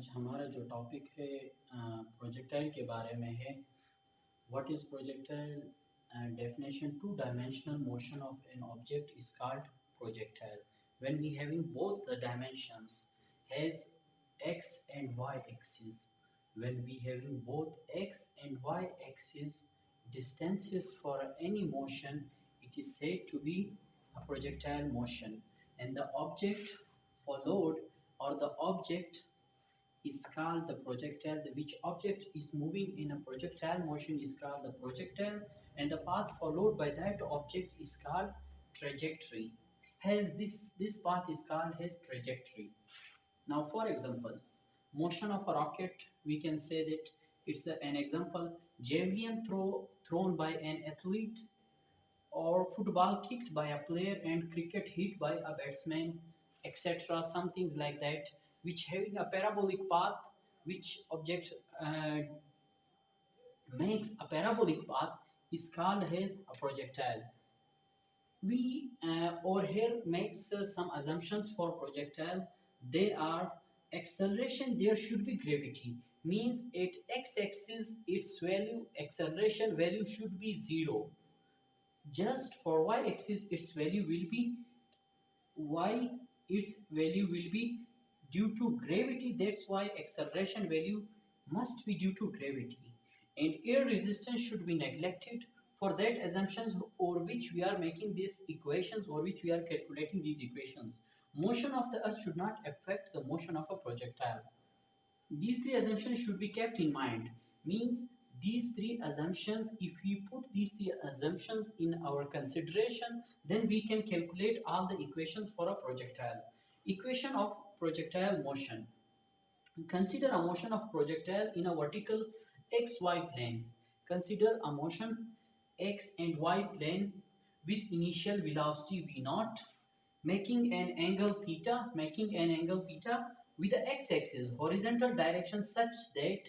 आज हमारा जो टॉपिक है प्रोजेक्टाइल के बारे में है। What is projectile? Definition: two-dimensional motion of an object is called projectile when we having both the dimensions has x and y axis. When we having both x and y axis distances for any motion, it is said to be a projectile motion, and the object followed or the object is called the projectile. Which object is moving in a projectile motion is called the projectile, and the path followed by that object is called trajectory. Has this path is called as trajectory. Now, for example, motion of a rocket, we can say that it's an example. Javelin thrown by an athlete, or football kicked by a player, and cricket hit by a batsman, etc. Some things like that, which having a parabolic path, which object makes a parabolic path is called as a projectile. We over here makes some assumptions for projectile. They are acceleration, there should be gravity, means at x-axis its value, acceleration value should be 0. Just for y-axis its value will be y, its value will be due to gravity. That's why acceleration value must be due to gravity, and air resistance should be neglected. For that assumptions over which we are making these equations, or which we are calculating these equations, motion of the earth should not affect the motion of a projectile. These three assumptions should be kept in mind. Means these three assumptions, if we put these three assumptions in our consideration, then we can calculate all the equations for a projectile. Equation of projectile motion. Consider a motion of projectile in a vertical xy plane. Consider a motion x and y plane with initial velocity v0, making an angle theta with the x-axis horizontal direction such that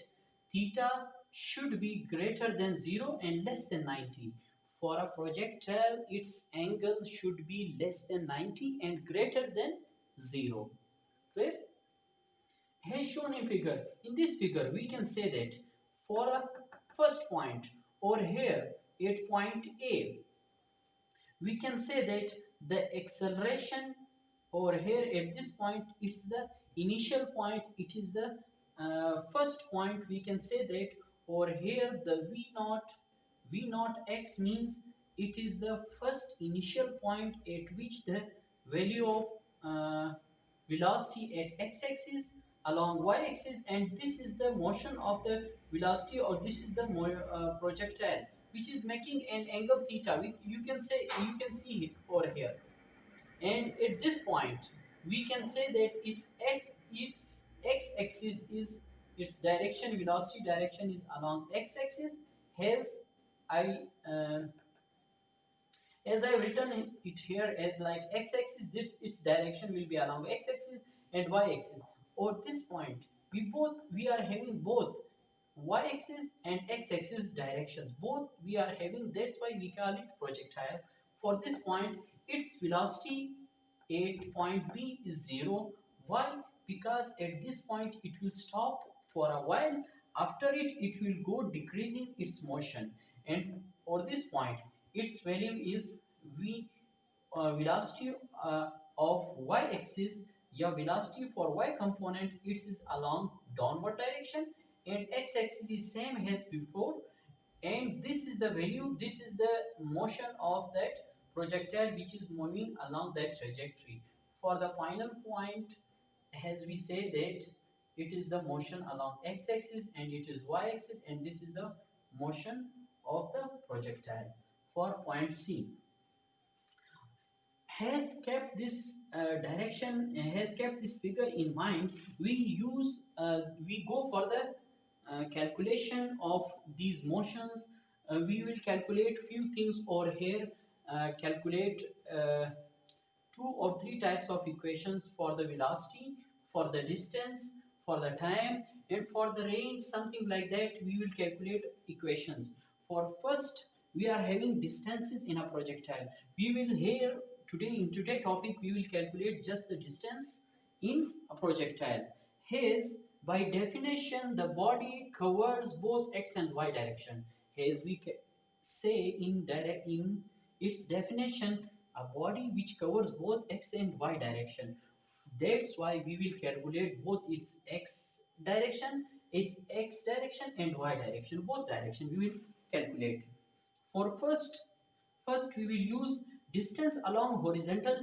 theta should be greater than 0 and less than 90. For a projectile, its angle should be less than 90 and greater than 0. Clear? As shown in figure. In this figure, we can say that for a first point over here at point A, we can say that the acceleration over here at this point, it's the initial point, it is the first point. We can say that over here the v0 x means it is the first initial point at which the value of velocity at x-axis along y-axis, and this is the motion of the velocity, or this is the projectile which is making an angle theta. You can see it over here, and at this point we can say that its x-axis is its direction, velocity direction is along x-axis. Has I uh, as I written it here as like x-axis, this its direction will be along x-axis and y-axis. Or this point, we are having both y-axis and x-axis directions. Both we are having. That's why we call it projectile. For this point, its velocity at point B is 0. Why? Because at this point it will stop for a while. After it, it will go decreasing its motion, and for this point its value is v velocity of y-axis. Your velocity for y component, it is along downward direction, and x-axis is same as before, and this is the value, this is the motion of that projectile which is moving along that trajectory. For the final point, as we say that it is the motion along x-axis and it is y-axis, and this is the motion of the projectile. For point C, has kept this direction, has kept this figure in mind, we go for the calculation of these motions. We will calculate few things over here. Calculate two or three types of equations for the velocity, for the distance, for the time, and for the range, something like that. We will calculate equations. For first, we are having distances in a projectile. We will here today, in today's topic, we will calculate just the distance in a projectile. Hence, By definition, the body covers both x and y direction. As we say in its definition, a body which covers both x and y direction. That's why we will calculate both its x direction and y direction. Both direction we will calculate. For first we will use distance along horizontal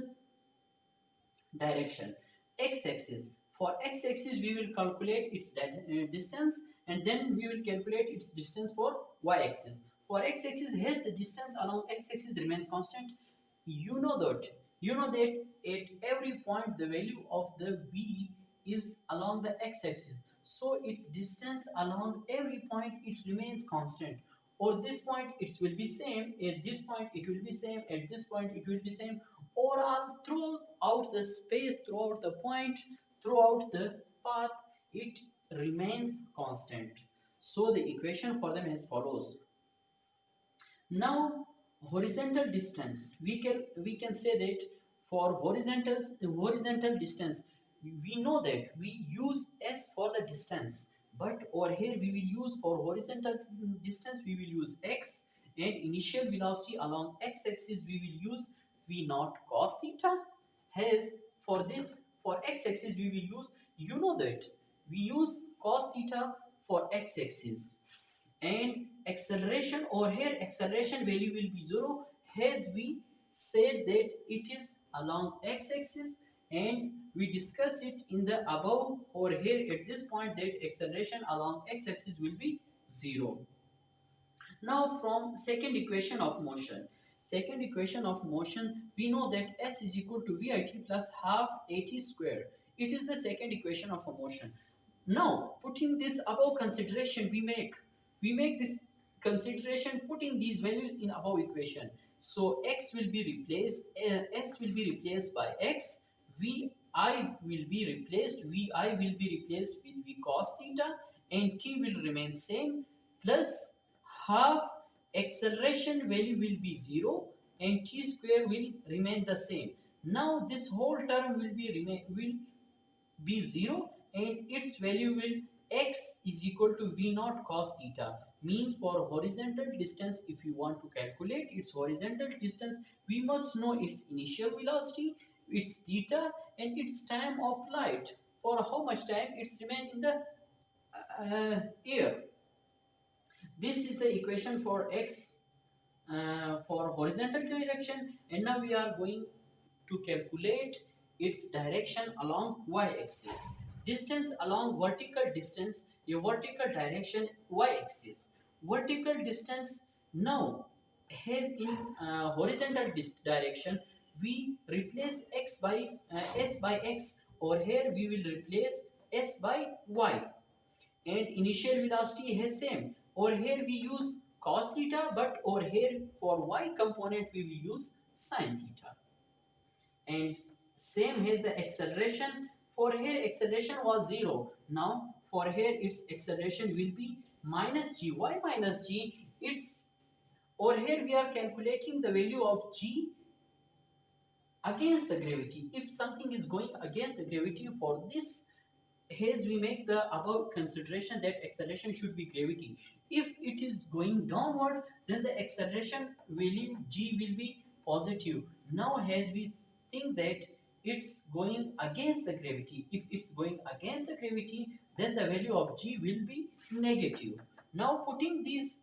direction, x-axis. For x-axis we will calculate its distance, and then we will calculate its distance for y-axis. For x-axis, as the distance along x-axis remains constant, you know that at every point the value of the v is along the x-axis, so its distance along every point it remains constant. Or this point it will be same, at this point it will be same, at this point it will be same. Overall, throughout the space, throughout the point, throughout the path, it remains constant. So the equation for them as follows. Now, horizontal distance, we can say that for horizontal distance, we know that we use s for the distance, but over here we will use for horizontal distance we will use x, and initial velocity along x-axis we will use v naught cos theta. As for this, for x-axis we will use, you know that we use cos theta for x-axis, and acceleration over here, acceleration value will be 0, as we said that it is along x-axis, and we discussed it in the above over here at this point that acceleration along x-axis will be 0. Now from second equation of motion, we know that s is equal to vit plus half at square. It is the second equation of a motion. Now putting this above consideration, we make this consideration putting these values in above equation. So x will be replaced, s will be replaced by x, vi will be replaced with v cos theta, and t will remain same, plus half acceleration value will be 0, and t square will remain the same. Now this whole term will be 0, and its value will x is equal to v naught cos theta. Means for horizontal distance, if you want to calculate its horizontal distance, we must know its initial velocity, its theta, and its time of flight, for how much time it's remain in the air. This is the equation for x for horizontal direction, and now we are going to calculate its direction along y-axis. Distance along vertical distance, a vertical direction y-axis. Vertical distance now has in horizontal direction, we replace s by x, or here we will replace s by y, and initial velocity is same. Over here we use cos theta, but over here for y component we will use sin theta. And same as the acceleration, for here acceleration was 0. Now for here its acceleration will be minus g. Why minus g? It's over here we are calculating the value of g against the gravity. If something is going against the gravity, for this, as we make the above consideration that acceleration should be gravity. If it is going downward, then the acceleration value g will be positive. Now as we think that it's going against the gravity, if it's going against the gravity, then the value of g will be negative. Now putting this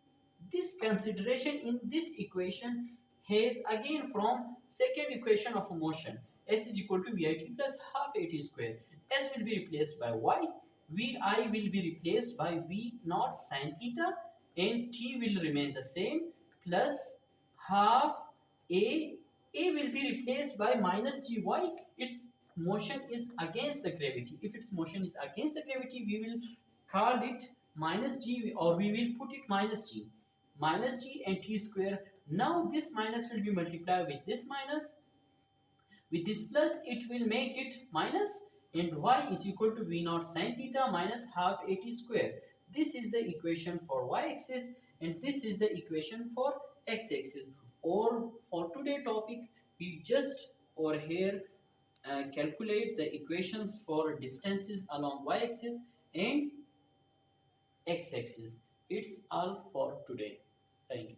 consideration in this equation, has again from second equation of motion, s is equal to vit plus half at square. S will be replaced by y, vi will be replaced by v naught sin theta, and t will remain the same, plus half a. A will be replaced by minus g. Why? Its motion is against the gravity. If its motion is against the gravity, we will call it minus g, or we will put it minus g and t square. Now this minus will be multiplied with this minus, with this plus, it will make it minus, and y is equal to v naught sin theta minus half at square. This is the equation for y-axis, and this is the equation for x-axis. Or for today topic, we just over here calculate the equations for distances along y-axis and x-axis. It's all for today. Thank you.